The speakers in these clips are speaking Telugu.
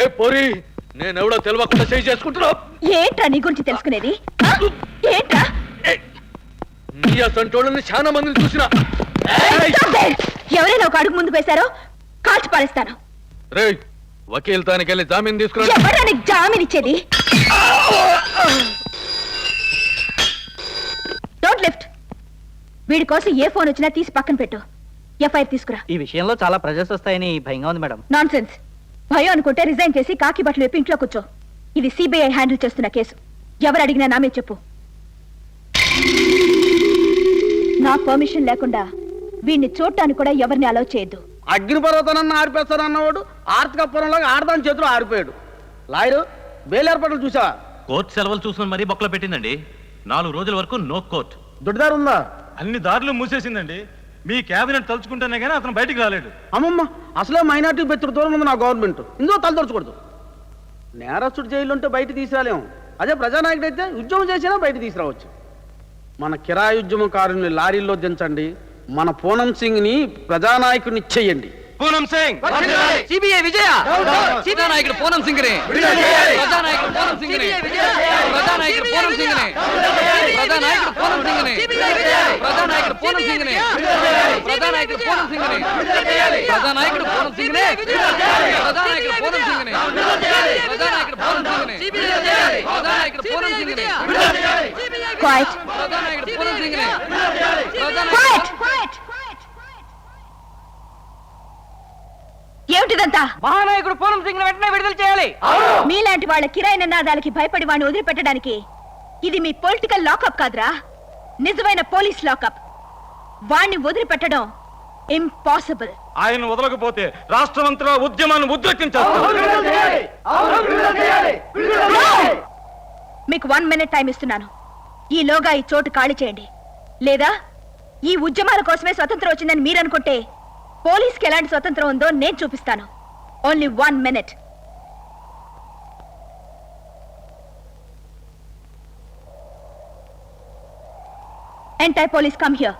ఏ పోరి నేనెవడో తెలియకుండా చేయి చేసుకుంటున్నావు. ఏంట్రా నీ గురించి తెలుసుకునేది? ఏంట్రా నీ అసంటోళ్ళని చాలా మందిని చూసినా. ఎవరైనా ఒక అడుగు ముందుకు వేశారో కాల్చి పారేస్తాను. రే వకీల్ తానికెళ్ళి జామీన్ తీసుకురా. ఎవరా నీకు జామీన్ ఇచ్చేది? Don't lift. వీడి కోసం ఏ ఫోన్ వచ్చినా తీసి పక్కన పెట్టు. ఎఫ్ఐఆర్ తీసుకురా. ఈ విషయంలో చాలా ప్రెజర్స్ వస్తాయని భయంగా ఉంది మేడం. నాన్సెన్స్. భయం అనుకుంటే రిజైన్ చేసి కాకి బట్టలు వేపి ఇంట్లో కూర్చో. ఇది సిబిఐ హ్యాండిల్ చేస్తున్న కేసు. ఎవరు అడిగినా నా మీద చెప్పు. నా పర్మిషన్ లేకుండా వీడిని చూడటానికి కూడా ఎవరిని అలౌ చేయొద్దు. అగ్నిపర్వతానన్న ఆరిపేస్తానన్నవాడు ఆర్తికపురంలో ఆడదాని చేతిలో ఆరిపోయాడు. లాయరు బెయిల్ ఏర్పాట్లు చూసావా? కోర్టు సెలవులు చూసుకుని మరీ బొక్కలో పెట్టిందండి. 4 రోజుల వరకు నో కోర్ట్. దొడ్డిదారు ఉందా? అన్ని దారులు మూసేసిందండి. మీ క్యాబినెట్ తలుచుకుంటేనే కానీ అతను బయటికి రాలేడు. అమ్మమ్మ, అసలే మైనార్టీ బెత్తుడు దూరం ఉంది నా గవర్నమెంట్. ఇందులో తలదొరచకూడదు. నేరస్తుడు జైలు ఉంటే బయట తీసుకురాలేము. అదే ప్రజానాయకుడు అయితే ఉద్యమం చేసినా బయట తీసుకురావచ్చు. మన కిరాయి ఉద్యమకారుని లారీల్లో దించండి. మన పూనం సింగ్ ని ప్రజానాయకుడిని ఇచ్చేయండి. పూనం సింగ్ సిబిఐ విజయ. ప్రజానాయకుడు పూనం సింగ్ ని, ప్రజానాయకుడు పూనం సింగ్ ని, ప్రజానాయకుడు పూనం సింగ్ ని, ప్రజానాయకుడు పూనం సింగ్ ని, ప్రజానాయకుడు పూనం సింగ్ ని, ప్రజానాయకుడు పూనం సింగ్ ని, ప్రజానాయకుడు పూనం సింగ్ ని, ప్రజానాయకుడు పూనం సింగ్ ని, ప్రజానాయకుడు పూనం సింగ్ ని, ప్రజానాయకుడు పూనం సింగ్ ని, క్వైట్. ప్రజానాయకుడు పూనం సింగ్ ని, క్వైట్. ఏమిటిదంతా? మహానాయకుడు పూనం సింగ్ వెంటనే విడుదల చేయాలి. మీలాంటి వాళ్ళ కిరాయి నినాదాలకి భయపడి వాడిని వదిలిపెట్టడానికి ఇది మీ పొలిటికల్ లాకప్ కాదురా, నిజమైన పోలీస్ లాకప్. వాణ్ణి వదిలిపెట్టడం ఇంపాసిబుల్. ఆయన వదలకపోతే రాష్ట్రమంతటా ఉద్యమాన్ని ఉద్రేకించారు. మీకు 1 minute టైం ఇస్తున్నాను. ఈలోగా ఈ చోటు ఖాళీ చేయండి. లేదా ఈ ఉద్యమాల కోసమే స్వతంత్రం వచ్చిందని మీరనుకుంటే పోలీస్కి ఎలాంటి స్వతంత్రం ఉందో నేను చూపిస్తాను. Only 1 minute. Entire police come here.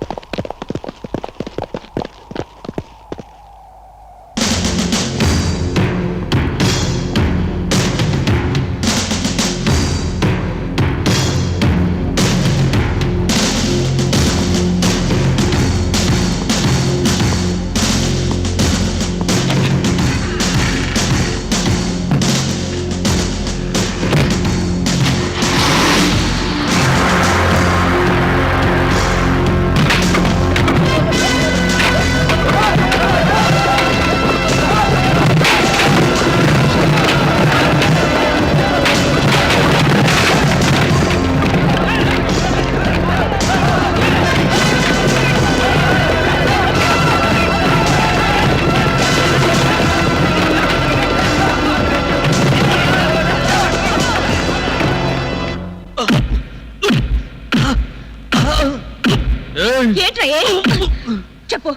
చెప్పు,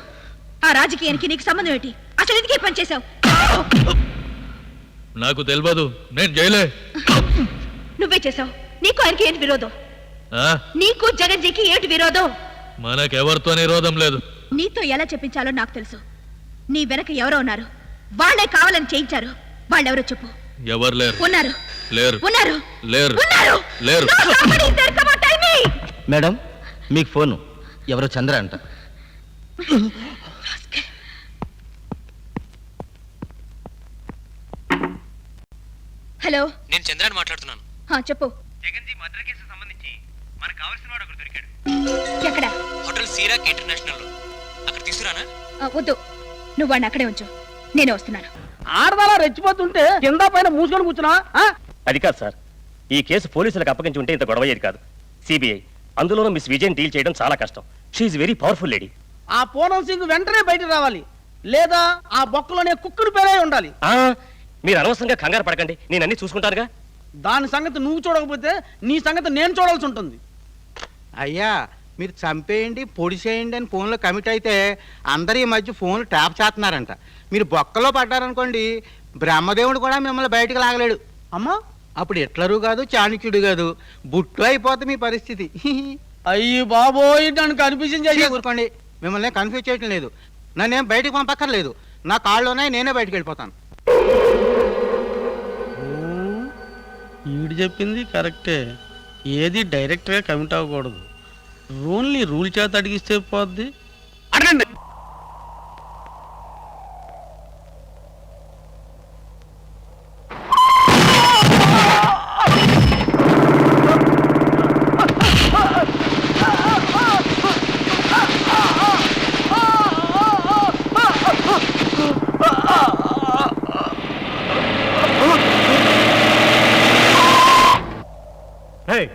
ఆ రాజకీయానికి నీకు సంబంధం ఏంటి? అసలు ఎందుకే పని చేశావు? నాకు తెలియదు, నేను చేయలే. నువ్వే చేశావు. నీకు ఆయనకి ఏంటి విరోధం? నీకు జగన్జీకి ఏంటి విరోధం? మనకెవరితో విరోధం లేదు. నీతో ఎలా చెప్పించాలో నాకు తెలుసు. నీ వెనక ఎవరో ఉన్నారు. వాళ్ళే కావాలని చేయించారు. వాళ్ళెవరో చెప్పు. ఎవరు లేరు. ఉన్నారు. లేరు. ఉన్నారు. లేరు. ఉన్నారు. లేరు. మేడం, మీకు ఫోను. ఎవరో చంద్ర అంట. హలో, నేను చంద్రాన్ని మాట్లాడుతున్నాను. చెప్పు. జగన్జీ మర్డర్ కేసు సంబంధించి మనకు కావాల్సిన వాడు ఒకరు దొరికాడు. ఎక్కడ? హోటల్ సీరాక్ ఇంటర్నేషనల్ లో. అక్కడ తీసుకురానా? వద్దు, నువ్వు వాడిని అక్కడే ఉంచు. నేనే వస్తున్నాను. ఆడదాలా రెచ్చిపోతుంటే కింద పైన మూసుకొని కూర్చున్నా? అది కాదు సార్, ఈ కేసు పోలీసులకు అప్పగించి ఉంటే ఇంత గొడవ అయ్యేది కాదు. సిబిఐ, అందులోనూ మిస్ విజయన్ డీల్ చేయడం చాలా కష్టం. She's very powerful lady. ఆ పూనం సింగ్ వెంటనే బయటకు రావాలి, లేదా ఆ బొక్కలోనే కుక్కుడు పేరే ఉండాలి. మీరు అనవసరంగా కంగారు పడకండి, నేను అన్ని చూసుకుంటానుగా. దాని సంగతి నువ్వు చూడకపోతే నీ సంగతి నేను చూడాల్సి ఉంటుంది. అయ్యా, మీరు చంపేయండి పొడి చేయండి అని ఫోన్లో కమిట్ అయితే అందరు ఈ మధ్య ఫోన్లు ట్యాప్ చేస్తున్నారంట. మీరు బొక్కలో పడ్డారనుకోండి, బ్రహ్మదేవుడు కూడా మిమ్మల్ని బయటకు లాగలేడు. అమ్మా, అప్పుడు హిట్లరు కాదు, చాణక్యుడు కాదు, బుట్టు అయిపోతే మీ పరిస్థితి. అయ్యి బాబోయ్, నన్ను కన్ఫ్యూజన్ ఊరుకోండి, మిమ్మల్ని కన్ఫ్యూజ్ చేయటం లేదు. నన్నేం బయటకు పంపక్కర్లేదు. నా కాళ్ళలోనే నేనే బయటకు వెళ్ళిపోతాను. చెప్పింది కరెక్టే. ఏది డైరెక్ట్గా కమిట్ అవ్వకూడదు. ఓన్లీ రూల్ చేత అడిగిస్తే పోద్ది. అడగండి. Hey!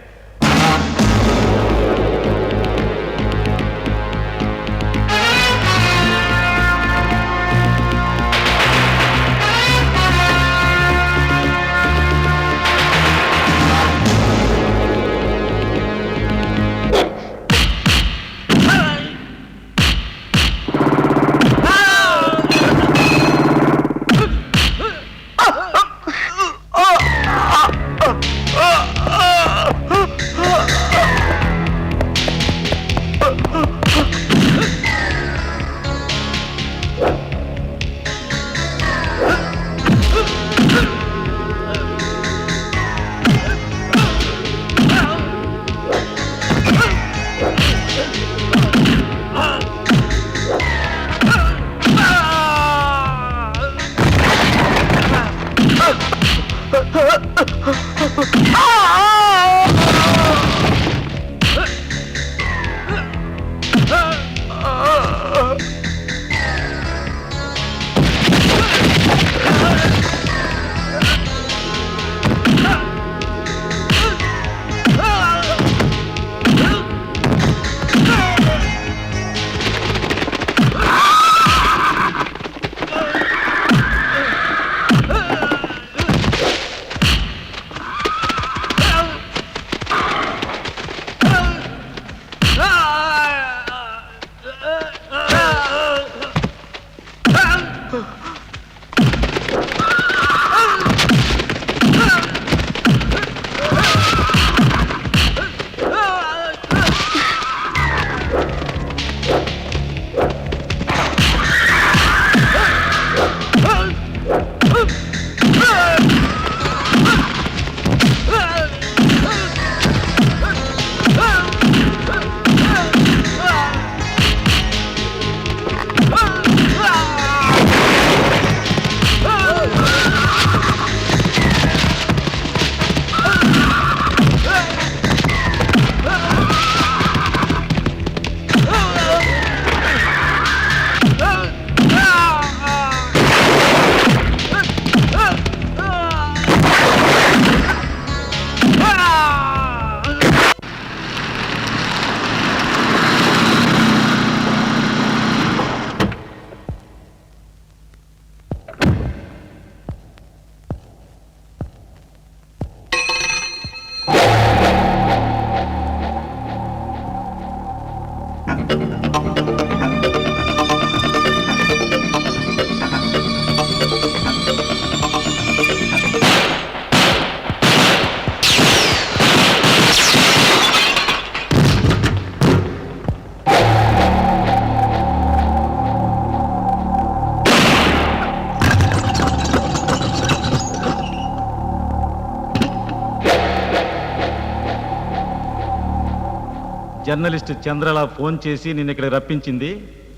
జర్నలిస్ట్ చంద్రలా ఫోన్ చేసి నిన్ను ఇక్కడ రప్పించింది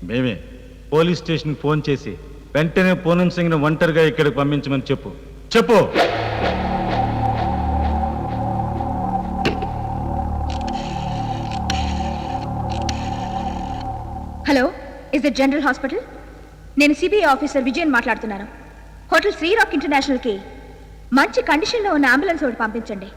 మేమే. పోలీస్ స్టేషన్కి ఫోన్ చేసి వెంటనే పూనం సింగ్ని ఒంటరిగా ఇక్కడికి పంపించమని చెప్పు. చెప్పు. Hello, is it general hospital? నేను సిబిఐ ఆఫీసర్ విజయన్ మాట్లాడుతున్నాను. హోటల్ శ్రీరాక్ ఇంటర్నేషనల్కి మంచి కండిషన్లో ఉన్న అంబులెన్స్ ఒకటి పంపించండి.